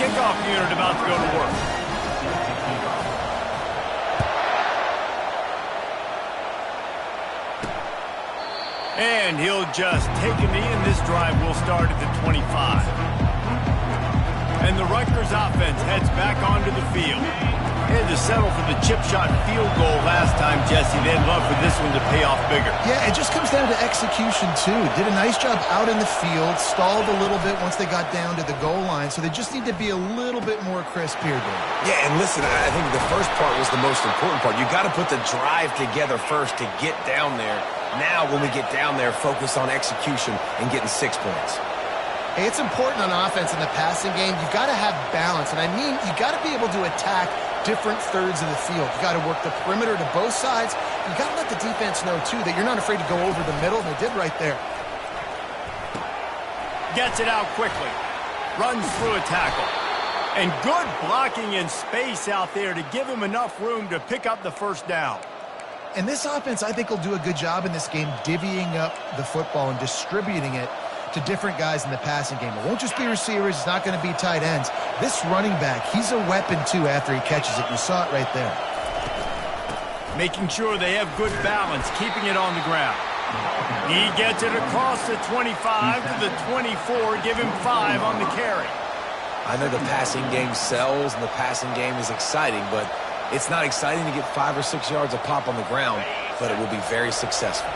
kickoff unit about to go to work. And he'll just take a knee, and this drive will start at the 25. And the Rutgers offense heads back onto the field. They had to settle for the chip shot field goal last time, Jesse. They'd love for this one to pay off bigger. Yeah, it just comes down to execution, too. Did a nice job out in the field, stalled a little bit once they got down to the goal line, so they just need to be a little bit more crisp here, Dave. Yeah, and listen, I think the first part was the most important part. You got to put the drive together first to get down there. Now, when we get down there, focus on execution and getting 6 points. Hey, it's important on offense in the passing game. You've got to have balance, and I mean you got to be able to attack different thirds of the field. You got to work the perimeter to both sides. You got to let the defense know, too, that you're not afraid to go over the middle, and they did right there. Gets it out quickly. Runs through a tackle. And good blocking in space out there to give him enough room to pick up the first down. And this offense, I think, will do a good job in this game divvying up the football and distributing it to different guys in the passing game. It won't just be receivers. It's not going to be tight ends. This running back, he's a weapon, too, after he catches it. You saw it right there. Making sure they have good balance, keeping it on the ground. He gets it across the 25 to the 24, give him 5 on the carry. I know the passing game sells and the passing game is exciting, but it's not exciting to get 5 or 6 yards a pop on the ground, but it will be very successful.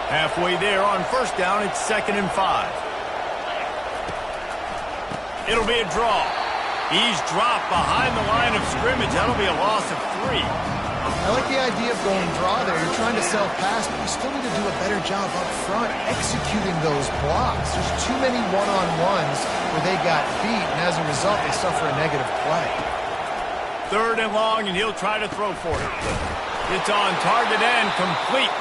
Halfway there on first down, it's 2nd and 5. It'll be a draw. He's dropped behind the line of scrimmage. That'll be a loss of 3. I like the idea of going draw there. You're trying to self-pass, but you still need to do a better job up front executing those blocks. There's too many one-on-ones where they got beat, and as a result, they suffer a negative play. 3rd and long, and he'll try to throw for it. It's on target and complete.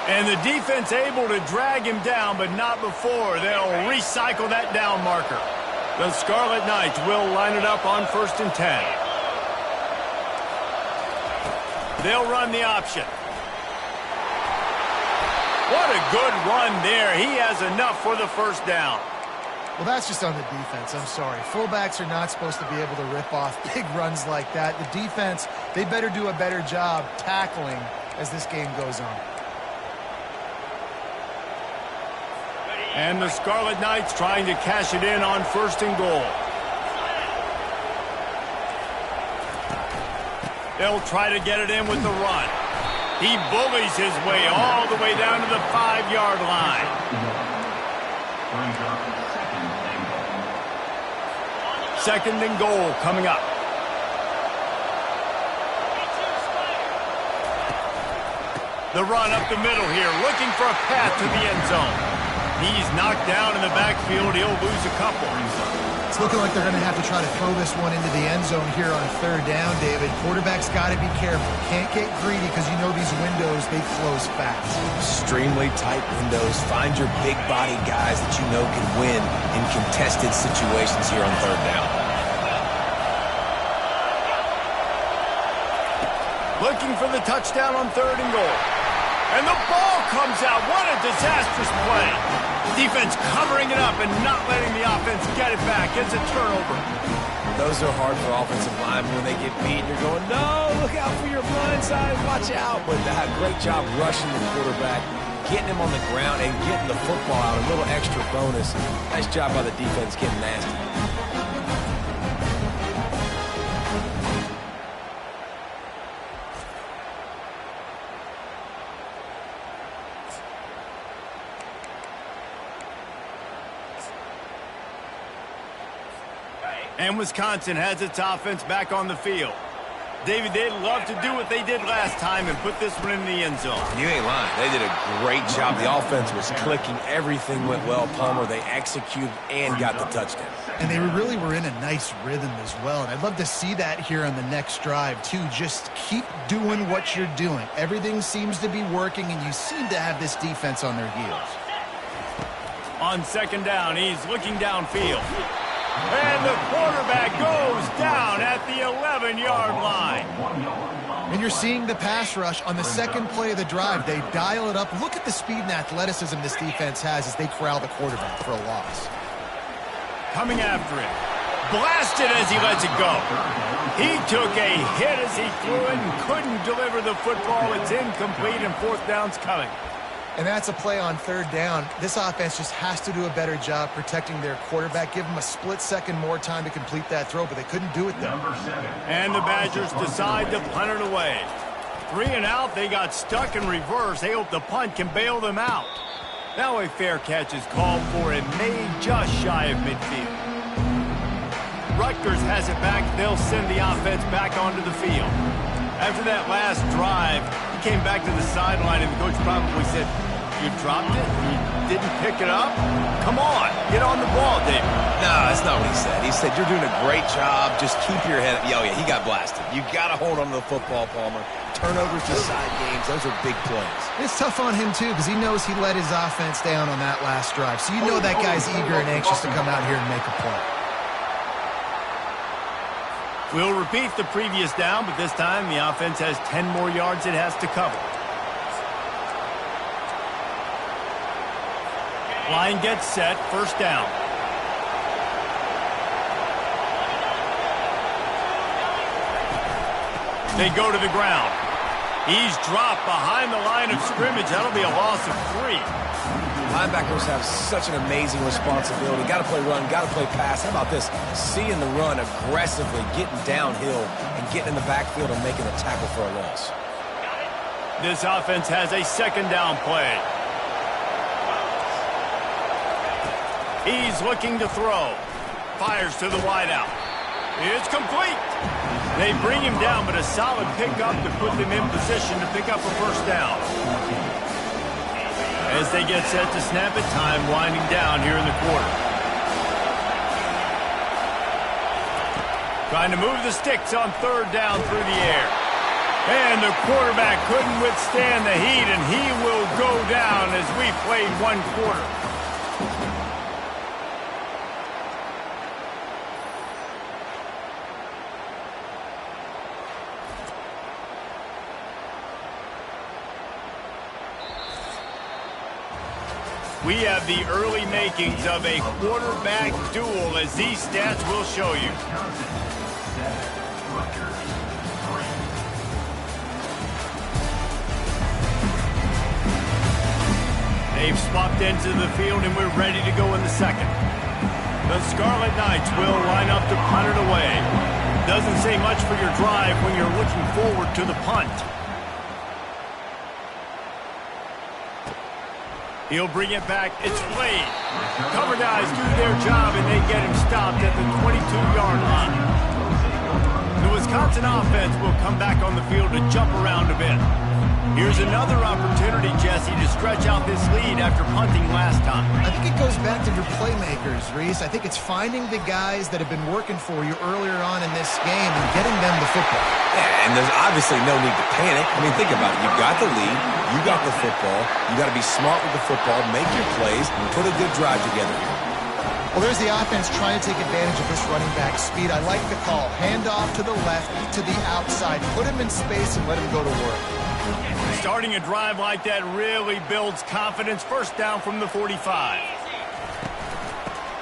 And the defense able to drag him down, but not before they'll recycle that down marker. The Scarlet Knights will line it up on 1st and 10. They'll run the option. What a good run there. He has enough for the first down. Well, that's just on the defense. I'm sorry. Fullbacks are not supposed to be able to rip off big runs like that. The defense, they better do a better job tackling as this game goes on. And the Scarlet Knights trying to cash it in on 1st and goal. They'll try to get it in with the run. He bullies his way all the way down to the 5-yard line. Second and goal coming up. The run up the middle here, looking for a path to the end zone. He's knocked down in the backfield. He'll lose a couple. It's looking like they're going to have to try to throw this one into the end zone here on 3rd down, David. Quarterback's got to be careful. Can't get greedy because you know these windows, they close fast. Extremely tight windows. Find your big body guys that you know can win in contested situations here on 3rd down. Looking for the touchdown on 3rd and goal. And the ball comes out. What a disastrous play. Defense covering it up and not letting the offense get it back. It's a turnover. Those are hard for offensive linemen when they get beat. You're going, no, look out for your blind side. Watch out. But great job rushing the quarterback, getting him on the ground, and getting the football out. A little extra bonus. Nice job by the defense getting nasty. And Wisconsin has its offense back on the field. David, they'd love to do what they did last time and put this one in the end zone. You ain't lying. They did a great job. The offense was clicking. Everything went well, Palmer. They executed and got the touchdown. And they really were in a nice rhythm as well. And I'd love to see that here on the next drive, too. Just keep doing what you're doing. Everything seems to be working, and you seem to have this defense on their heels. On 2nd down, he's looking downfield. And the quarterback goes down at the 11-yard line. And you're seeing the pass rush on the second play of the drive. They dial it up. Look at the speed and athleticism this defense has as they corral the quarterback for a loss. Coming after him. blasted as he lets it go. He took a hit as he threw it and couldn't deliver the football. It's incomplete, and fourth down's coming. And that's a play on third down. This offense just has to do a better job protecting their quarterback. Give them a split second more time to complete that throw, but they couldn't do it there. And the Badgers decide to punt it away. 3 and out, they got stuck in reverse. They hope the punt can bail them out. Now a fair catch is called for and made just shy of midfield. Rutgers has it back. They'll send the offense back onto the field. After that last drive, he came back to the sideline, and the coach probably said, "You dropped it? You didn't pick it up? Come on, get on the ball, David." No, that's not what he said. He said, "You're doing a great job. Just keep your head up." Oh, yeah, he got blasted. You got to hold on to the football, Palmer. Turnovers decide games. Those are big plays. It's tough on him, too, because he knows he let his offense down on that last drive. So you know that guy's eager and anxious to come out here and make a play. We'll repeat the previous down, but this time the offense has 10 more yards it has to cover. Line gets set, first down. They go to the ground. He's dropped behind the line of scrimmage. That'll be a loss of 3. Linebackers have such an amazing responsibility. Got to play run, got to play pass. How about this? Seeing the run aggressively, getting downhill, and getting in the backfield and making a tackle for a loss. This offense has a second down play. He's looking to throw. Fires to the wideout. It's complete. They bring him down, but a solid pickup to put them in position to pick up a first down. As they get set to snap it, time winding down here in the quarter. Trying to move the sticks on third down through the air. And the quarterback couldn't withstand the heat, and he will go down as we played one quarter. We have the early makings of a quarterback duel, as these stats will show you. They've swapped into the field, and we're ready to go in the second. The Scarlet Knights will line up to punt it away. Doesn't say much for your drive when you're looking forward to the punt. He'll bring it back. It's played. Cover guys do their job, and they get him stopped at the 22-yard line. The Wisconsin offense will come back on the field to jump around a bit. Here's another opportunity, Jesse, to stretch out this lead after punting last time. I think it goes back to your playmakers, Reese. I think it's finding the guys that have been working for you earlier on in this game and getting them the football. Yeah, and there's obviously no need to panic. I mean, think about it. You've got the lead. You got the football. You got to be smart with the football, make your plays, and put a good drive together here. Well, there's the offense trying to take advantage of this running back speed. I like the call. Hand off to the left, to the outside. Put him in space and let him go to work. Starting a drive like that really builds confidence. First down from the 45.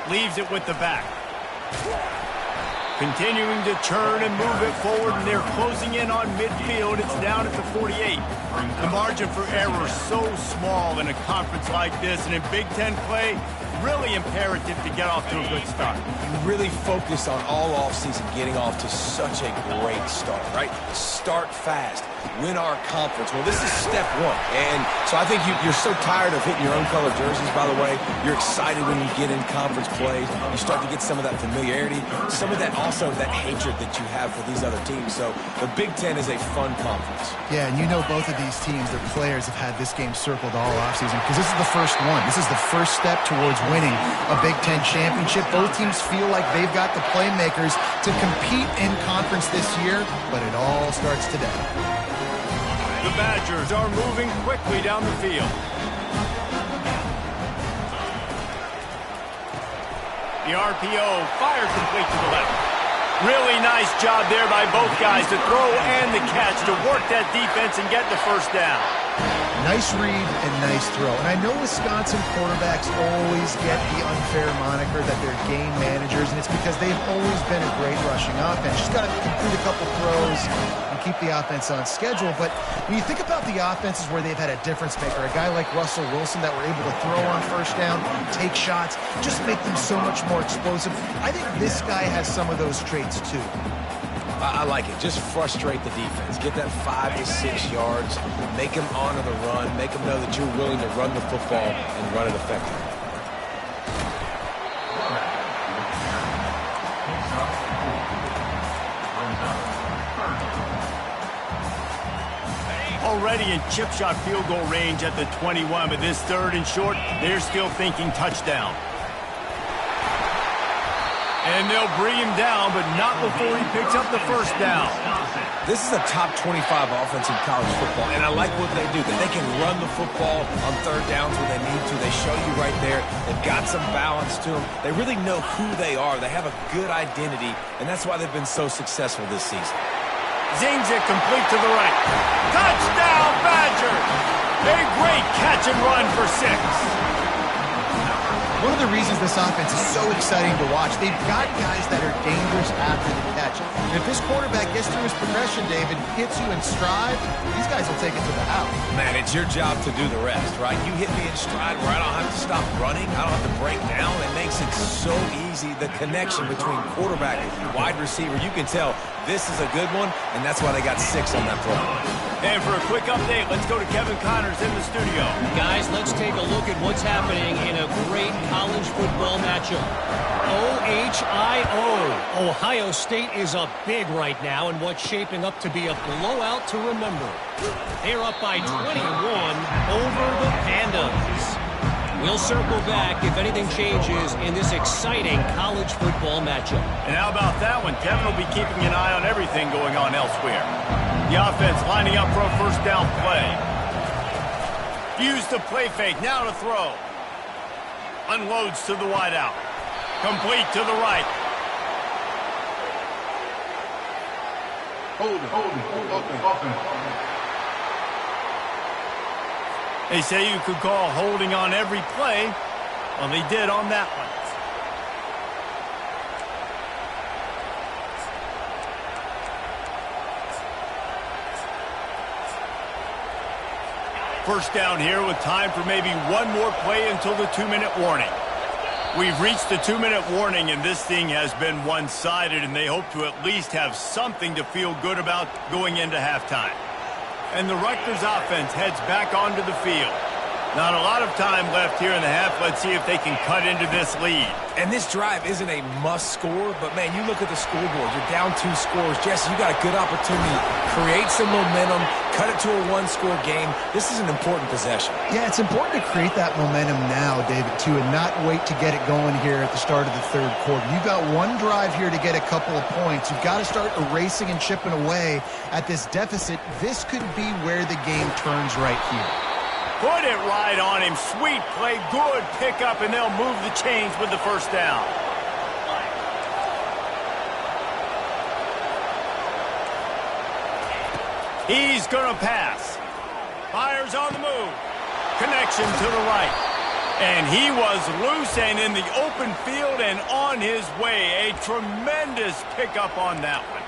Leaves it with the back. Continuing to turn and move it forward, and they're closing in on midfield. It's down at the 48. The margin for error so small in a conference like this, and in Big Ten play, really imperative to get off to a good start. You really focus on all offseason getting off to such a great start, right? Start fast. Win our conference. Well, this is step one. And so I think you're so tired of hitting your own color jerseys, by the way. You're excited when you get in conference plays. You start to get some of that familiarity, some of that also that hatred that you have for these other teams. So the Big Ten is a fun conference. Yeah, and you know both of these teams, their players have had this game circled all offseason because this is the first one. This is the first step towards winning a Big Ten championship. Both teams feel like they've got the playmakers to compete in conference this year, but it all starts today. The Badgers are moving quickly down the field. The RPO fired complete to the left. Really nice job there by both guys to throw and the catch to work that defense and get the first down. Nice read and nice throw. And I know Wisconsin quarterbacks always get the unfair moniker that they're game managers, and it's because they've always been a great rushing offense. Just got to complete a couple throws and keep the offense on schedule. But when you think about the offenses where they've had a difference maker, a guy like Russell Wilson that were able to throw on first down, take shots, just make them so much more explosive. I think this guy has some of those traits too. I like it. Just frustrate the defense. Get that 5 to 6 yards. Make them honor the run. Make them know that you're willing to run the football and run it effectively. Already in chip shot field goal range at the 21, but this 3rd and short, they're still thinking touchdown. And they'll bring him down, but not before he picks up the first down. This is a top 25 offense in college football, and I like what they do, that they can run the football on 3rd downs when they need to. They show you right there. They've got some balance to them. They really know who they are. They have a good identity, and that's why they've been so successful this season. Zings it complete to the right. Touchdown, Badgers! A great catch and run for 6. One of the reasons this offense is so exciting to watch, they've got guys that are dangerous after the catch. And if this quarterback gets through his progression, David, hits you in stride, these guys will take it to the house. Man, it's your job to do the rest, right? You hit me in stride where I don't have to stop running. I don't have to break down. It makes it so easy. The connection between quarterback and wide receiver, you can tell this is a good one, and that's why they got 6 on that play. And for a quick update, let's go to Kevin Connors in the studio. Guys, let's take a look at what's happening in a great college football matchup. OHIO. Ohio State is up big right now in what's shaping up to be a blowout to remember. They're up by 21 over the Pandas. We'll circle back if anything changes in this exciting college football matchup. And how about that one? Kevin will be keeping an eye on everything going on elsewhere. The offense lining up for a first down play. Use the play fake. Now to throw. Unloads to the wideout. Complete to the right. Hold it. They say you could call holding on every play. Well, they did on that one. First down here with time for maybe one more play until the 2-minute warning. We've reached the 2-minute warning, and this thing has been one-sided, and they hope to at least have something to feel good about going into halftime. And the Rutgers offense heads back onto the field. Not a lot of time left here in the half. Let's see if they can cut into this lead. And this drive isn't a must score, but man, you look at the scoreboard. You're down 2 scores. Jesse, you got a good opportunity to create some momentum, cut it to a 1-score game. This is an important possession. Yeah, it's important to create that momentum now, David, too, and not wait to get it going here at the start of the 3rd quarter. You've got one drive here to get a couple of points. You've got to start erasing and chipping away at this deficit. This could be where the game turns right here. Put it right on him. Sweet play. Good pickup, and they'll move the chains with the first down. He's going to pass. Fires on the move. Connection to the right. And he was loose and in the open field and on his way. A tremendous pickup on that one.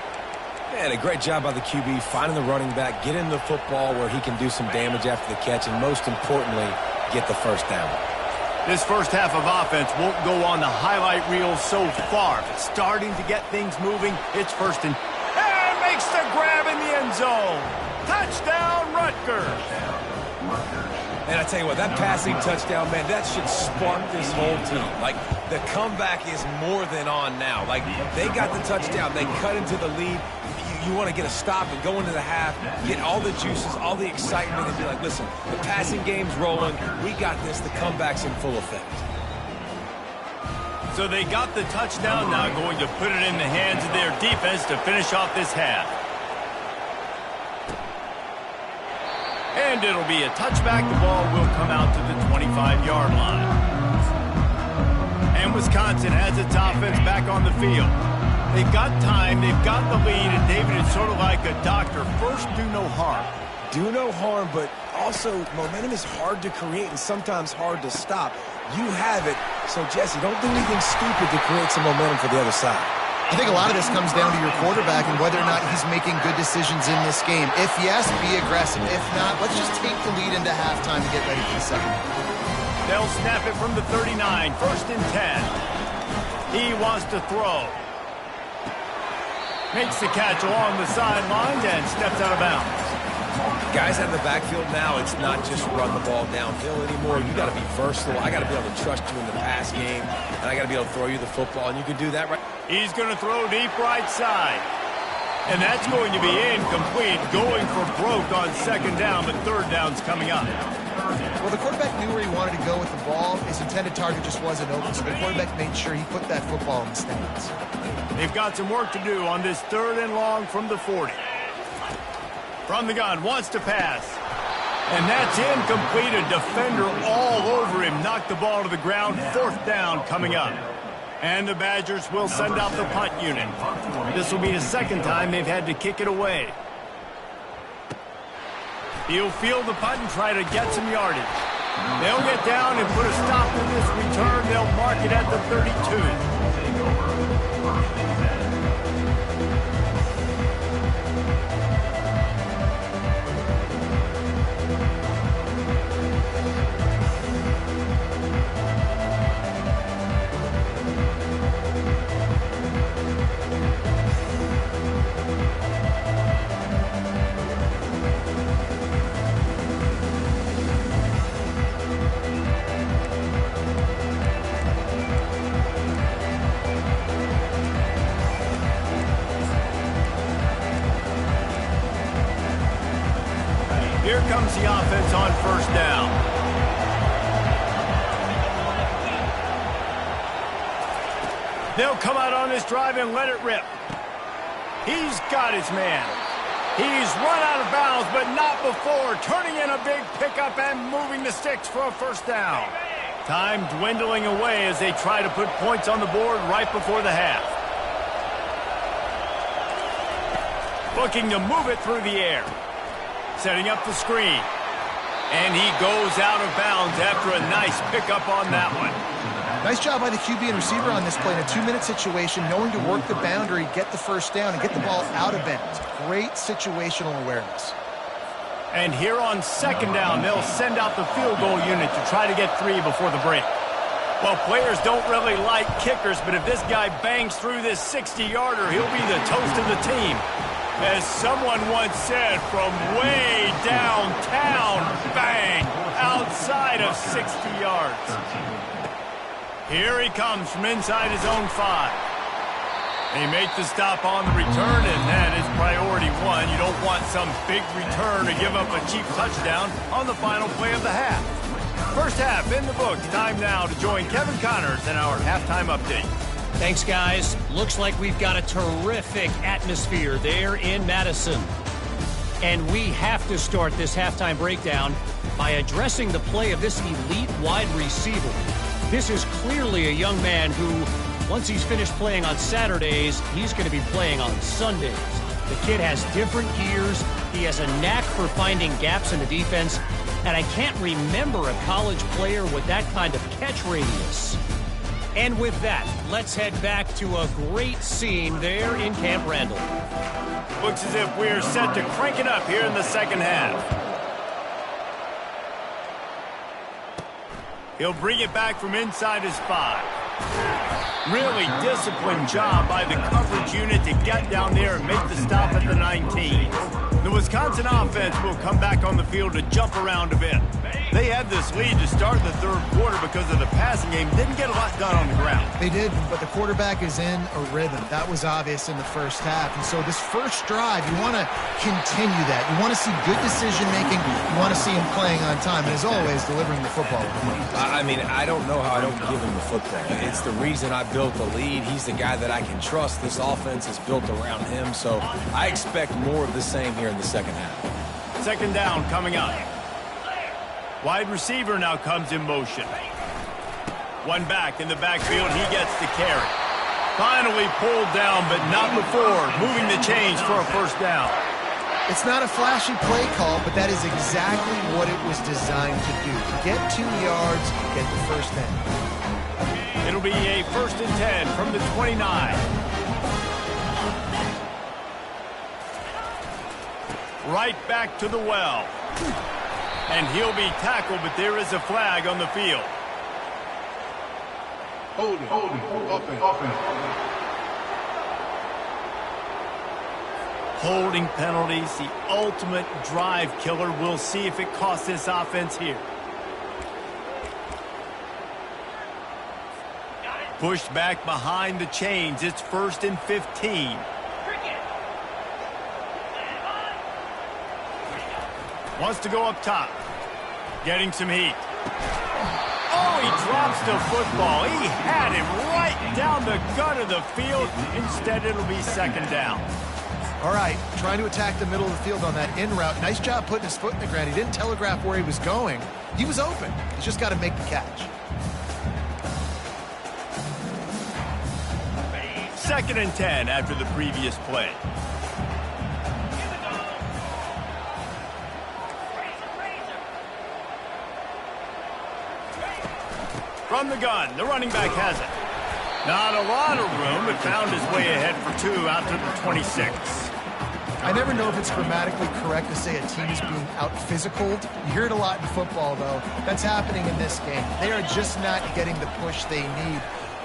And a great job by the QB finding the running back, getting the football where he can do some damage after the catch, and most importantly, get the first down. This first half of offense won't go on the highlight reel so far. But starting to get things moving, it's first and makes the grab in the end zone. Touchdown, Rutgers. And I tell you what, that passing touchdown, man, that should spark this whole team. Like, the comeback is more than on now. Like, they got the touchdown. They cut into the lead. You want to get a stop and go into the half, get all the juices, all the excitement, and be like, listen, the passing game's rolling. We got this. The comeback's in full effect. So they got the touchdown, now going to put it in the hands of their defense to finish off this half. And it'll be a touchback. The ball will come out to the 25-yard line. And Wisconsin has its offense back on the field. They've got time, they've got the lead, and David, it's sort of like a doctor. First, do no harm. Do no harm, but also, momentum is hard to create and sometimes hard to stop. You have it, so Jesse, don't do anything stupid to create some momentum for the other side. I think a lot of this comes down to your quarterback and whether or not he's making good decisions in this game. If yes, be aggressive. If not, let's just take the lead into halftime and get ready for the second. They'll snap it from the 39, 1st and 10. He wants to throw. Makes the catch along the sidelines and steps out of bounds. Guys out of the backfield now, it's not just run the ball downhill anymore. You got to be versatile. I got to be able to trust you in the pass game, and I got to be able to throw you the football, and you can do that right. He's going to throw deep right side. And that's going to be incomplete, going for broke on 2nd down, but 3rd down's coming up. Well, the quarterback knew where he wanted to go with the ball. His intended target just wasn't open, so the quarterback made sure he put that football in the stands. They've got some work to do on this 3rd and long from the 40. From the gun, wants to pass. And that's incomplete. A defender all over him. Knocked the ball to the ground. 4th down coming up. And the Badgers will send out the punt unit. This will be the 2nd time they've had to kick it away. He'll field the punt and try to get some yardage. They'll get down and put a stop to this return. They'll mark it at the 32. Here comes the offense on 1st down. They'll come out on this drive and let it rip. He's got his man. He's run out of bounds, but not before. Turning in a big pickup and moving the sticks for a 1st down. Time dwindling away as they try to put points on the board right before the half. Looking to move it through the air. Setting up the screen. And he goes out of bounds after a nice pickup on that one. Nice job by the QB and receiver on this play in a 2-minute situation, knowing to work the boundary, get the 1st down, and get the ball out of bounds. Great situational awareness. And here on 2nd down, they'll send out the field goal unit to try to get 3 before the break. Well, players don't really like kickers, but if this guy bangs through this 60-yarder, he'll be the toast of the team. As someone once said, from way downtown, bang, outside of 60 yards. Here he comes from inside his own 5. They make the stop on the return, and that is priority 1. You don't want some big return to give up a cheap touchdown on the final play of the half. 1st half in the books. Time now to join Kevin Connors in our halftime update. Thanks, guys. Looks like we've got a terrific atmosphere there in Madison. And we have to start this halftime breakdown by addressing the play of this elite wide receiver. This is clearly a young man who, once he's finished playing on Saturdays, he's going to be playing on Sundays. The kid has different gears. He has a knack for finding gaps in the defense. And I can't remember a college player with that kind of catch radius. And with that, let's head back to a great scene there in Camp Randall. Looks as if we're set to crank it up here in the 2nd half. He'll bring it back from inside his 5. Really disciplined job by the coverage unit to get down there and make the stop at the 19. The Wisconsin offense will come back on the field to jump around a bit. They had this lead to start the 3rd quarter because of the passing game. Didn't get a lot done on the ground. They did, but the quarterback is in a rhythm. That was obvious in the 1st half. And so this 1st drive, you want to continue that. You want to see good decision-making. You want to see him playing on time. And as always, delivering the football. I mean, I don't know how I don't give him the football. It's the reason I built the lead. He's the guy that I can trust. This offense is built around him. So I expect more of the same here in the 2nd half. 2nd down coming up. Wide receiver now comes in motion. One back in the backfield. He gets the carry. Finally pulled down, but not before moving the chains for a 1st down. It's not a flashy play call, but that is exactly what it was designed to do. Get 2 yards, get the first down. It'll be a 1st and 10 from the 29. Right back to the well. And he'll be tackled, but there is a flag on the field. Holding. Offense. Holding penalties, the ultimate drive killer. We'll see if it costs this offense here. Pushed back behind the chains. It's 1st and 15. Wants to go up top. Getting some heat. Oh, he drops the football. He had him right down the gut of the field. Instead, it'll be 2nd down. All right, trying to attack the middle of the field on that in route. Nice job putting his foot in the ground. He didn't telegraph where he was going. He was open. He's just got to make the catch. 2nd and 10 after the previous play. From the gun, the running back has it. Not a lot of room, but found his way ahead for 2 out to the 26. I never know if it's grammatically correct to say a team is being out-physicaled. You hear it a lot in football, though. That's happening in this game. They are just not getting the push they need.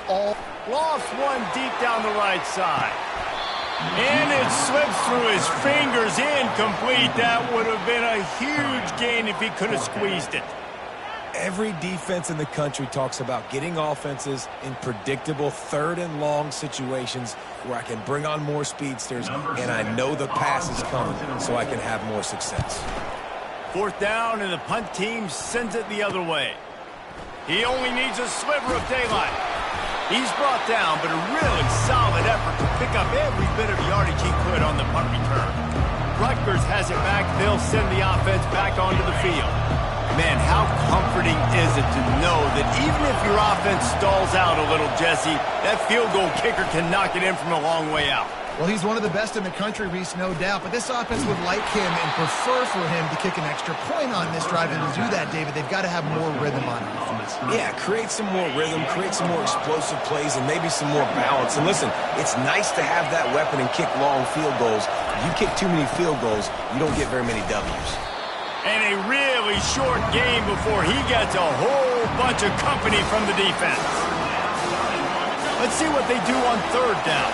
Lost one deep down the right side. And it slips through his fingers, incomplete. That would have been a huge gain if he could have squeezed it. Every defense in the country talks about getting offenses in predictable 3rd and long situations where I can bring on more speedsters and I know the pass is coming so I can have more success. 4th down, and the punt team sends it the other way. He only needs a sliver of daylight. He's brought down, but a really solid effort to pick up every bit of yardage he could on the punt return. Rutgers has it back. They'll send the offense back onto the field. Man, how comforting is it to know that even if your offense stalls out a little, Jesse, that field goal kicker can knock it in from a long way out. Well, he's one of the best in the country, Reese, no doubt. But this offense would like him and prefer for him to kick an extra point on this drive. And to do that, David, they've got to have more rhythm on offense. Yeah, create some more rhythm, create some more explosive plays, and maybe some more balance. And listen, it's nice to have that weapon and kick long field goals. If you kick too many field goals, you don't get very many W's. And a really short game before he gets a whole bunch of company from the defense. Let's see what they do on 3rd down.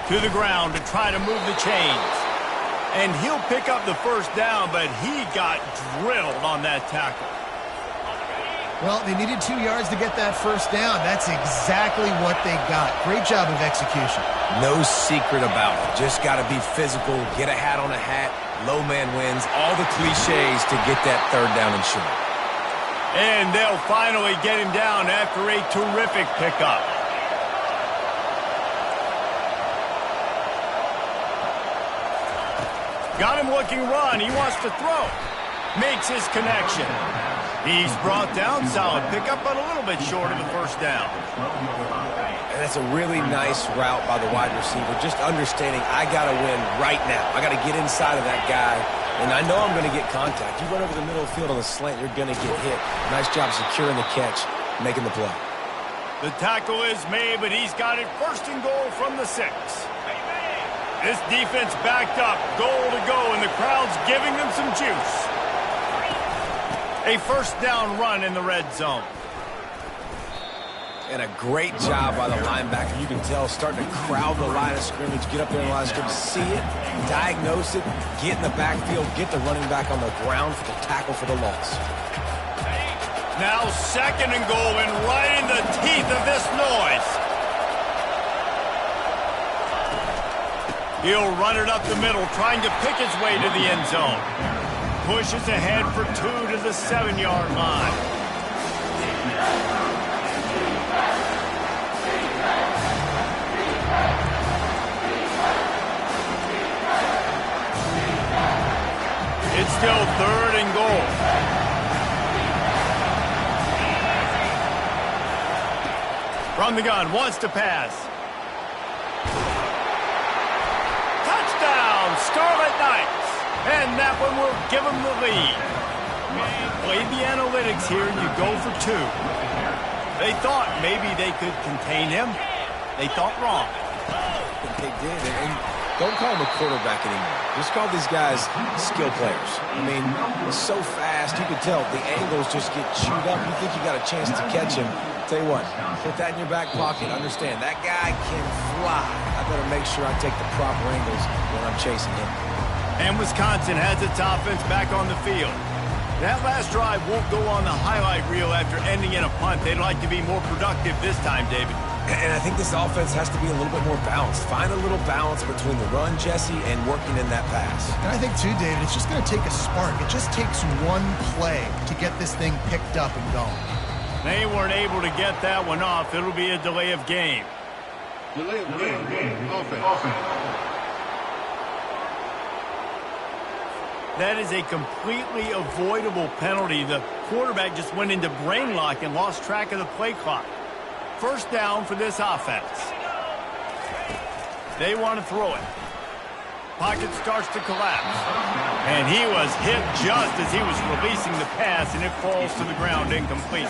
To the ground to try to move the chains. And he'll pick up the 1st down, but he got drilled on that tackle. Well, they needed 2 yards to get that 1st down. That's exactly what they got. Great job of execution. No secret about it. Just got to be physical, get a hat on a hat, low man wins, all the cliches to get that 3rd down and short. And they'll finally get him down after a terrific pickup. Got him looking run. He wants to throw. Makes his connection. He's brought down. Solid pickup, but a little bit short of the 1st down. And that's a really nice route by the wide receiver. Just understanding I got to win right now. I got to get inside of that guy. And I know I'm going to get contact. You run over the middle of the field on the slant, you're going to get hit. Nice job securing the catch, making the play. The tackle is made, but he's got it 1st and goal from the 6. This defense backed up, goal to go, and the crowd's giving them some juice. A 1st down run in the red zone. And a great job by the linebacker. You can tell starting to crowd the line of scrimmage, get up there in the line of scrimmage, see it, diagnose it, get in the backfield, get the running back on the ground for the tackle for the loss. Now 2nd and goal, and right in the teeth of this noise. He'll run it up the middle, trying to pick his way to the end zone. Pushes ahead for 2 to the 7-yard line. It's still 3rd and goal. From the gun, wants to pass. Touchdown, Scarlet Knights. And that one will give them the lead. Play the analytics here, and you go for 2. They thought maybe they could contain him. They thought wrong. They did, and don't call him a quarterback anymore. Just call these guys skill players. I mean, he's so fast, you can tell the angles just get chewed up. You think you got a chance to catch him. Tell you what, put that in your back pocket. Understand, that guy can fly. I better make sure I take the proper angles when I'm chasing him. And Wisconsin has its offense back on the field. That last drive won't go on the highlight reel after ending in a punt. They'd like to be more productive this time, David. And I think this offense has to be a little bit more balanced. Find a little balance between the run, Jesse, and working in that pass. And I think, too, David, it's just going to take a spark. It just takes one play to get this thing picked up and going. They weren't able to get that one off. It'll be a delay of game. Delay of game. Offense. That is a completely avoidable penalty. The quarterback just went into brain lock and lost track of the play clock. First down for this offense. They want to throw it. Pocket starts to collapse. And he was hit just as he was releasing the pass, and it falls to the ground incomplete.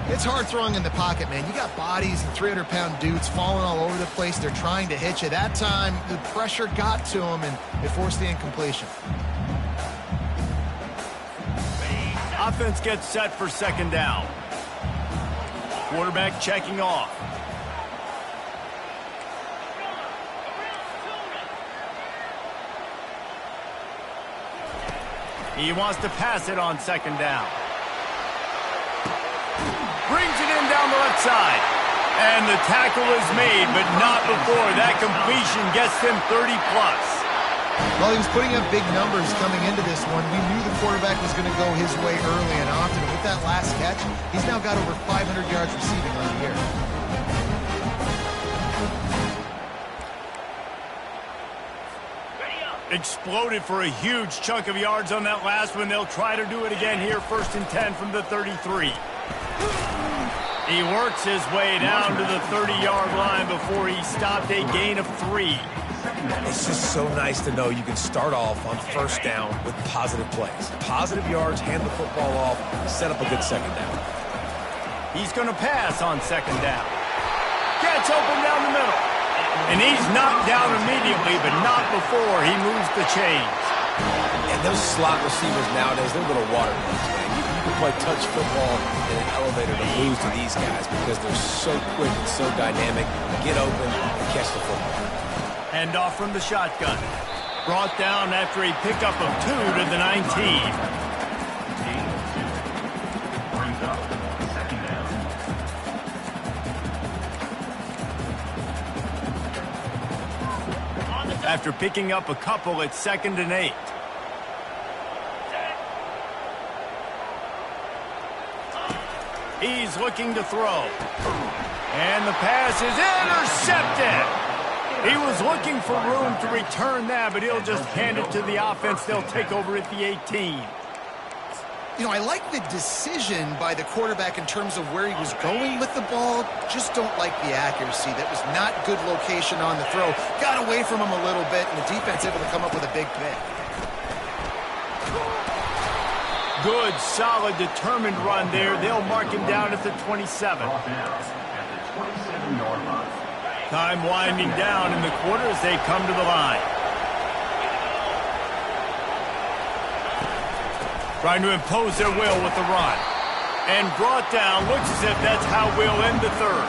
It's hard throwing in the pocket, man. You got bodies and 300-pound dudes falling all over the place. They're trying to hit you. That time, the pressure got to him, and it forced the incompletion. Offense gets set for second down. Quarterback checking off. He wants to pass it on second down. Brings it in down the left side. And the tackle is made, but not before that completion gets him 30-plus. Well, he was putting up big numbers coming into this one. We knew the quarterback was going to go his way early and often. With that last catch, he's now got over 500 yards receiving on the year. Exploded for a huge chunk of yards on that last one. They'll try to do it again here, 1st and 10 from the 33. He works his way down to the 30-yard line before he stopped a gain of 3. It's just so nice to know you can start off on first down with positive plays. Positive yards, hand the football off, set up a good second down. He's going to pass on second down. Gets open down the middle. And he's knocked down immediately, but not before he moves the chains. And those slot receivers nowadays, they're little water bugs, man. You can play touch football in an elevator to lose to these guys because they're so quick and so dynamic. Get open and catch the football. Hand off from the shotgun. Brought down after a pickup of 2 to the 19. After picking up a couple, it's 2nd and 8. He's looking to throw. And the pass is intercepted. He was looking for room to return that, but he'll just hand it to the offense. They'll take over at the 18. You know, I like the decision by the quarterback in terms of where he was going with the ball. Just don't like the accuracy. That was not good location on the throw. Got away from him a little bit, and the defense able to come up with a big pick. Good, solid, determined run there. They'll mark him down at the 27. Time winding down in the quarter as they come to the line. Trying to impose their will with the run. And brought down. Looks as if that's how we'll end the third.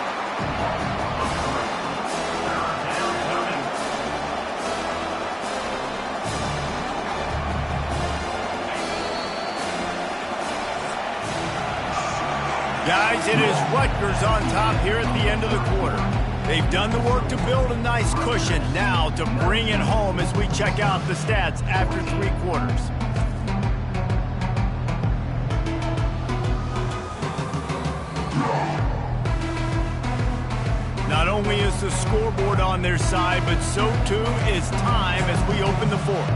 Guys, it is Rutgers on top here at the end of the quarter. They've done the work to build a nice cushion. Now to bring it home as we check out the stats after 3 quarters. Not only is the scoreboard on their side, but so too is time as we open the 4th.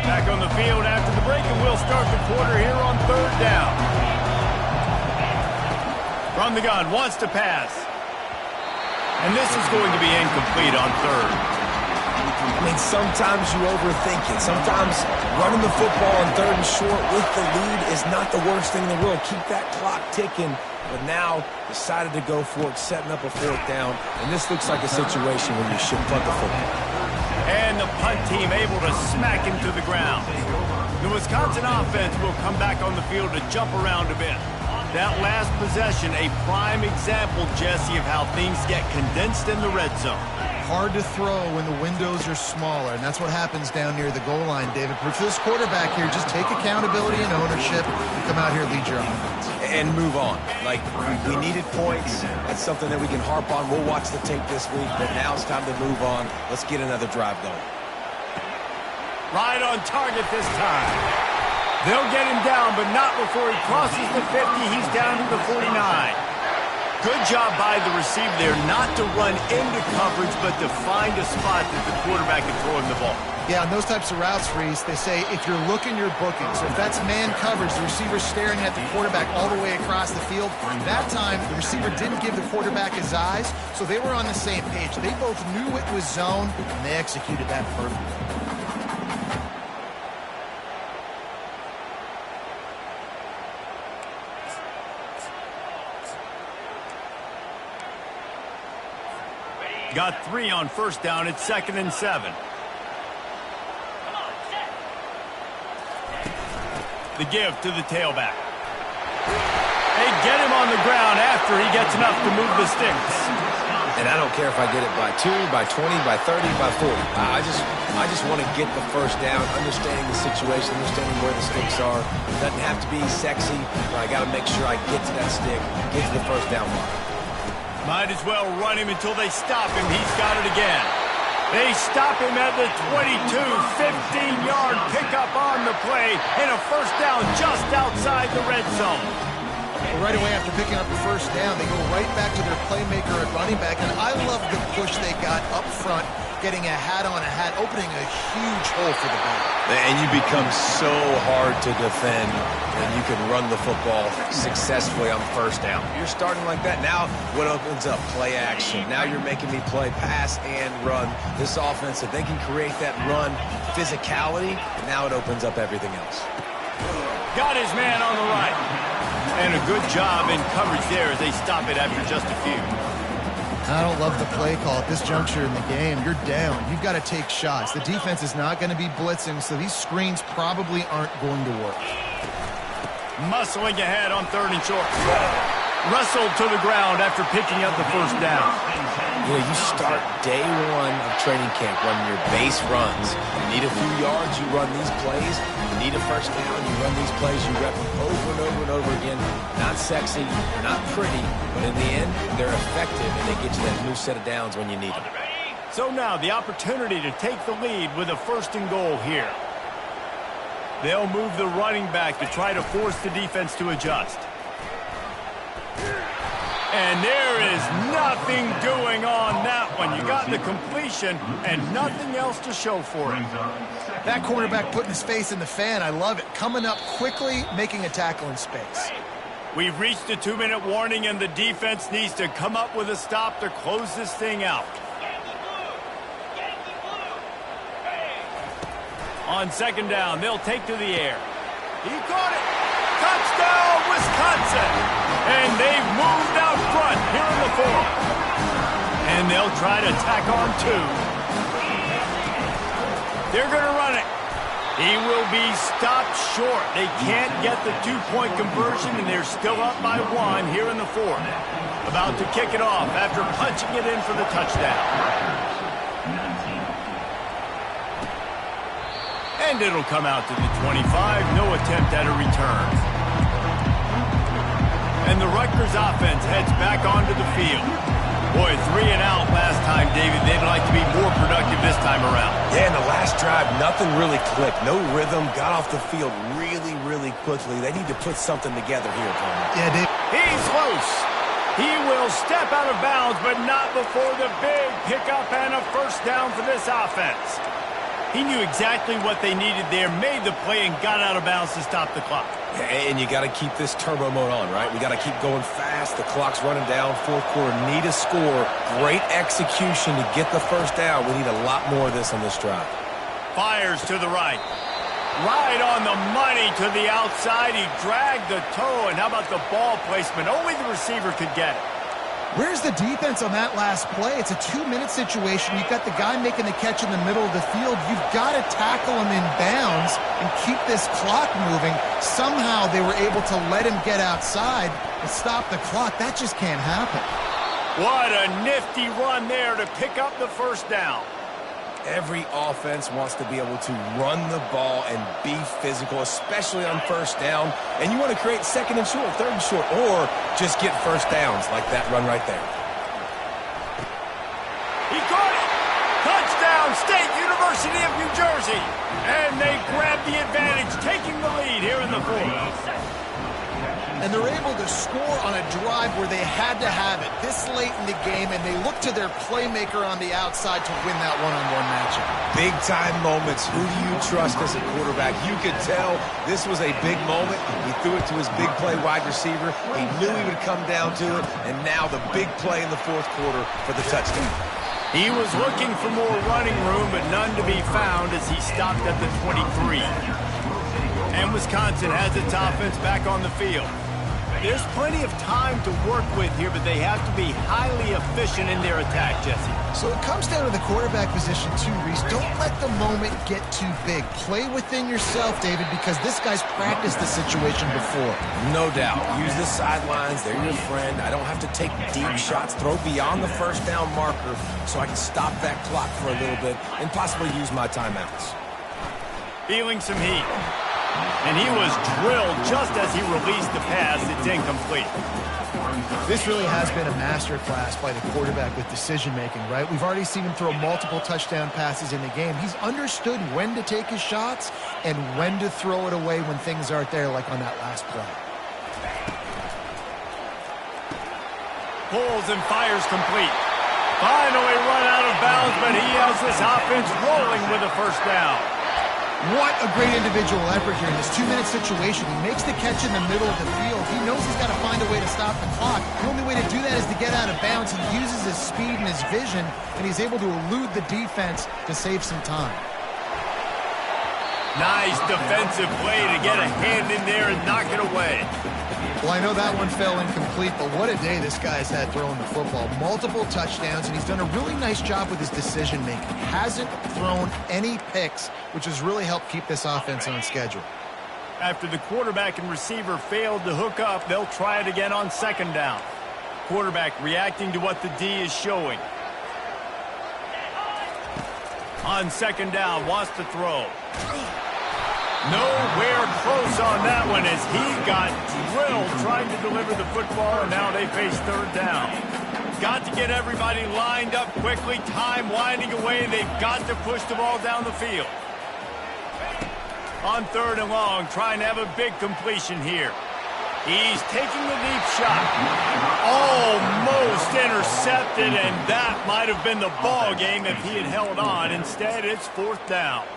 Back on the field after the break, and we'll start the quarter here on 3rd down. From the gun, wants to pass. And this is going to be incomplete on third. I mean, sometimes you overthink it. Sometimes running the football on third and short with the lead is not the worst thing in the world. Keep that clock ticking. But now decided to go for it, setting up a fourth down. And this looks like a situation where you should punt the football. And the punt team able to smack him to the ground. The Wisconsin offense will come back on the field to jump around a bit. That last possession, a prime example, Jesse, of how things get condensed in the red zone. Hard to throw when the windows are smaller, and that's what happens down near the goal line, David. But for this quarterback here, just take accountability and ownership and come out here and lead your offense. And move on. Like, we needed points. That's something that we can harp on. We'll watch the tape this week, but now it's time to move on. Let's get another drive going. Right on target this time. They'll get him down, but not before he crosses the 50. He's down to the 49. Good job by the receiver there not to run into coverage, but to find a spot that the quarterback can throw him the ball. Yeah, on those types of routes, Reese, they say if you're looking, you're booking. So if that's man coverage, the receiver's staring at the quarterback all the way across the field. That time, the receiver didn't give the quarterback his eyes, so they were on the same page. They both knew it was zone, and they executed that perfectly. Got 3 on first down. It's 2nd and 7. The give to the tailback. They get him on the ground after he gets enough to move the sticks. And I don't care if I get it by 2, by 20, by 30, by 40. I just want to get the first down, understanding the situation, understanding where the sticks are. It doesn't have to be sexy, but I got to make sure I get to that stick, get to the first down mark. Might as well run him until they stop him. He's got it again. They stop him at the 22, 15-yard pickup on the play, and a first down just outside the red zone. Well, right away after picking up the first down, they go right back to their playmaker at running back, and I love the push they got up front, getting a hat on a hat, opening a huge hole for the ball. And you become so hard to defend when you can run the football successfully on first down. You're starting like that. Now what opens up? Play action. Now you're making me play pass and run. This offense, if they can create that run physicality, now it opens up everything else. Got his man on the right. And a good job in coverage there as they stop it after just a few. I don't love the play call at this juncture in the game. You're down. You've got to take shots. The defense is not going to be blitzing, so these screens probably aren't going to work. Muscling ahead on 3rd and short. Wrestled to the ground after picking up the first down. You know, you start day 1 of training camp running your base runs. You need a few yards, you run these plays. You need a first down, you run these plays. You rep them over and over and over again. Not sexy, not pretty, but in the end, they're effective, and they get you that new set of downs when you need them. So now the opportunity to take the lead with a 1st and goal here. They'll move the running back to try to force the defense to adjust. And there is nothing doing on that one. You got the completion and nothing else to show for it. That quarterback putting his face in the fan, I love it. Coming up quickly, making a tackle in space. We've reached a 2-minute warning, and the defense needs to come up with a stop to close this thing out. On 2nd down, they'll take to the air. He caught it. Touchdown, Wisconsin! And they've moved out front here in the 4th. And they'll try to tack on 2. They're going to run it. He will be stopped short. They can't get the 2-point conversion, and they're still up by 1 here in the 4th. About to kick it off after punching it in for the touchdown. And it'll come out to the 25. No attempt at a return. And the Rutgers offense heads back onto the field. Boy, 3 and out last time, David. They'd like to be more productive this time around. Yeah, in the last drive, nothing really clicked. No rhythm. Got off the field really, really quickly. They need to put something together here, Coleman. Yeah, Dave. He's loose. He will step out of bounds, but not before the big pickup and a first down for this offense. He knew exactly what they needed there, made the play, and got out of bounds to stop the clock. And you got to keep this turbo mode on, right? We got to keep going fast. The clock's running down. Fourth quarter, need a score. Great execution to get the first down. We need a lot more of this on this drive. Fires to the right. Right on the money to the outside. He dragged the toe, and how about the ball placement? Only the receiver could get it. Where's the defense on that last play? It's a 2-minute situation. You've got the guy making the catch in the middle of the field. You've got to tackle him in bounds and keep this clock moving. Somehow they were able to let him get outside and stop the clock. That just can't happen. What a nifty run there to pick up the first down. Every offense wants to be able to run the ball and be physical, especially on first down. And you want to create second and short, third and short, or just get first downs like that run right there. He caught it. Touchdown, State University of New Jersey. And they grab the advantage, taking the lead here in the fourth. And they're able to score on a drive where they had to have it this late in the game, and they look to their playmaker on the outside to win that one-on-one matchup. Big-time moments. Who do you trust as a quarterback? You could tell this was a big moment. He threw it to his big play wide receiver. He knew he would come down to it, and now the big play in the fourth quarter for the touchdown. He was looking for more running room, but none to be found as he stopped at the 23. And Wisconsin has its offense back on the field. There's plenty of time to work with here, but they have to be highly efficient in their attack, Jesse. So it comes down to the quarterback position too, Reese. Don't let the moment get too big. Play within yourself, David, because this guy's practiced the situation before. No doubt. Use the sidelines. They're your friend. I don't have to take deep shots. Throw beyond the first down marker so I can stop that clock for a little bit and possibly use my timeouts. Feeling some heat. And he was drilled just as he released the pass. It's incomplete. This really has been a masterclass by the quarterback with decision-making, right? We've already seen him throw multiple touchdown passes in the game. He's understood when to take his shots and when to throw it away when things aren't there, like on that last play. Pulls and fires complete. Finally run out of bounds, but he has this offense rolling with a first down. What a great individual effort here in this 2-minute situation. He makes the catch in the middle of the field. He knows he's got to find a way to stop the clock. The only way to do that is to get out of bounds. He uses his speed and his vision, and he's able to elude the defense to save some time. Nice defensive play to get a hand in there and knock it away. Well, I know that one fell incomplete, but what a day this guy's had throwing the football. Multiple touchdowns, and he's done a really nice job with his decision-making. Hasn't thrown any picks, which has really helped keep this offense on schedule. After the quarterback and receiver failed to hook up, they'll try it again on second down. Quarterback reacting to what the D is showing. On second down, wants to throw. Nowhere close on that one as he got drilled trying to deliver the football, and now they face third down. Got to get everybody lined up quickly. Time winding away. They've got to push the ball down the field. On third and long, trying to have a big completion here. He's taking the deep shot. Almost intercepted, and that might have been the ball game if he had held on. Instead, it's fourth down.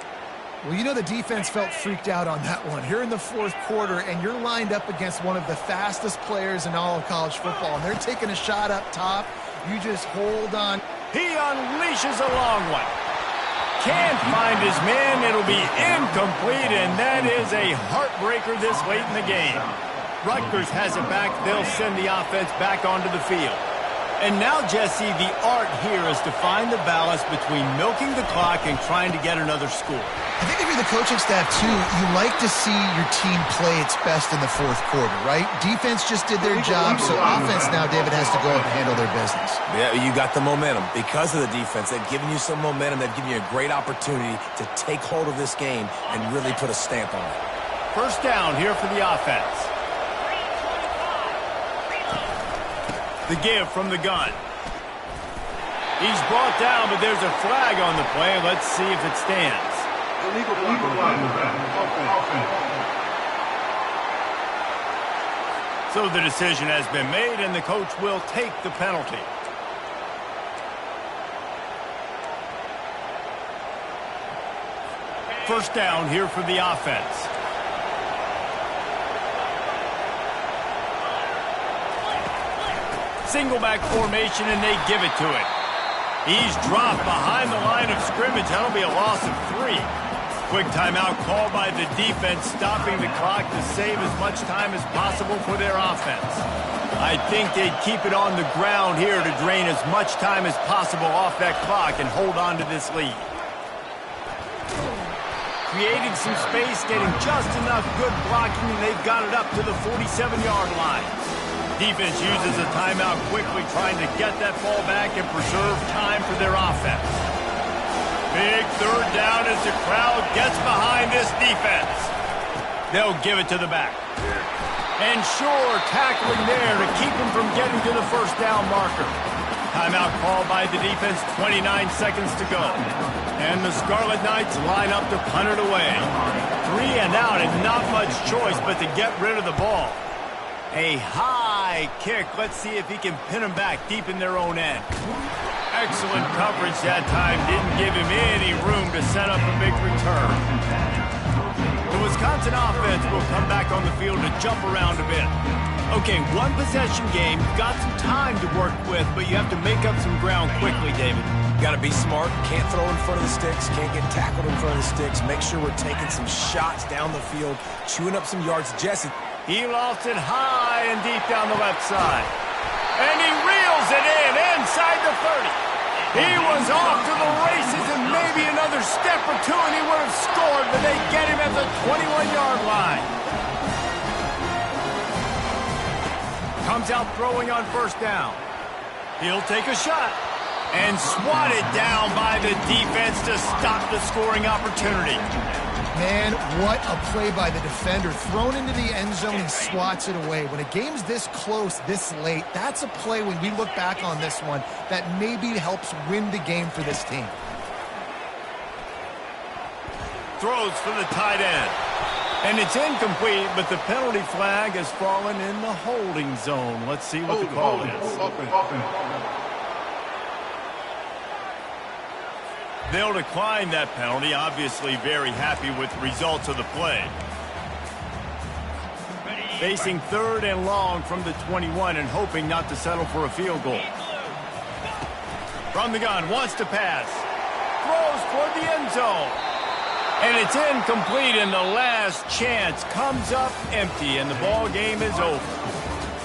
Well, you know the defense felt freaked out on that one. Here in the fourth quarter, and you're lined up against one of the fastest players in all of college football, and they're taking a shot up top. You just hold on. He unleashes a long one. Can't find his man. It'll be incomplete, and that is a heartbreaker this late in the game. Rutgers has it back. They'll send the offense back onto the field. And now, Jesse, the art here is to find the balance between milking the clock and trying to get another score. I think if you're the coaching staff, too, you like to see your team play its best in the fourth quarter, right? Defense just did their job, so offense now, David, has to go and handle their business. Yeah, you got the momentum. Because of the defense, they've given you some momentum. They've given you a great opportunity to take hold of this game and really put a stamp on it. First down here for the offense. The give from the gun. He's brought down, but there's a flag on the play. Let's see if it stands. Illegal offense. So the decision has been made, and the coach will take the penalty. first down here for the offense. Single back formation, and they give it to it. He's dropped behind the line of scrimmage. That'll be a loss of 3. Quick timeout called by the defense, stopping the clock to save as much time as possible for their offense. I think they'd keep it on the ground here to drain as much time as possible off that clock and hold on to this lead. Creating some space, getting just enough good blocking, and they've got it up to the 47-yard line. Defense uses a timeout quickly, trying to get that ball back and preserve time for their offense. Big third down as the crowd gets behind this defense. They'll give it to the back. And sure, tackling there to keep him from getting to the first down marker. Timeout called by the defense, 29 seconds to go. And the Scarlet Knights line up to punt it away. 3 and out, and not much choice but to get rid of the ball. A high kick. Let's see if he can pin them back deep in their own end. Excellent coverage that time. Didn't give him any room to set up a big return. The Wisconsin offense will come back on the field to jump around a bit. Okay, one possession game. You've got some time to work with, but you have to make up some ground quickly, David. Got to be smart. Can't throw in front of the sticks. Can't get tackled in front of the sticks. Make sure we're taking some shots down the field, chewing up some yards. Jesse. He lofts it high and deep down the left side. And he reels it in inside the 30. He was off to the races and maybe another step or two and he would have scored, but they get him at the 21-yard line. Comes out throwing on first down. He'll take a shot. And swatted down by the defense to stop the scoring opportunity. Man, what a play by the defender. Thrown into the end zone and swats it away. When a game's this close, this late, that's a play when we look back on this one that maybe helps win the game for this team. Throws for the tight end. And it's incomplete, but the penalty flag has fallen in the holding zone. Let's see what the call is. They'll decline that penalty, obviously very happy with the results of the play. Facing third and long from the 21 and hoping not to settle for a field goal. From the gun, wants to pass. Throws toward the end zone. And it's incomplete, and the last chance comes up empty, and the ball game is over.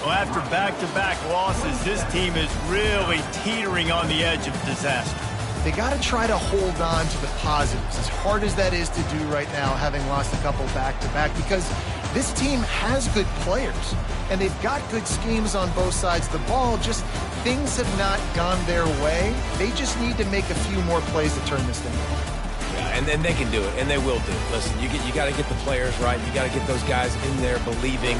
Well, after back-to-back losses, this team is really teetering on the edge of disaster. They got to try to hold on to the positives, as hard as that is to do right now, having lost a couple back-to-back, because this team has good players, and they've got good schemes on both sides of the ball, just things have not gone their way. They just need to make a few more plays to turn this thing around. Yeah, and then they can do it, and they will do it. Listen, you got to get the players right. You got to get those guys in there believing.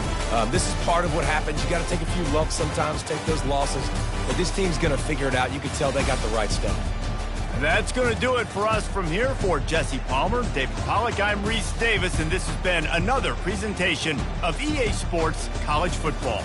This is part of what happens. You got to take a few lumps sometimes, take those losses, but this team's going to figure it out. You can tell they got the right stuff. That's going to do it for us from here. For Jesse Palmer, David Pollack, I'm Reese Davis, and this has been another presentation of EA Sports College Football.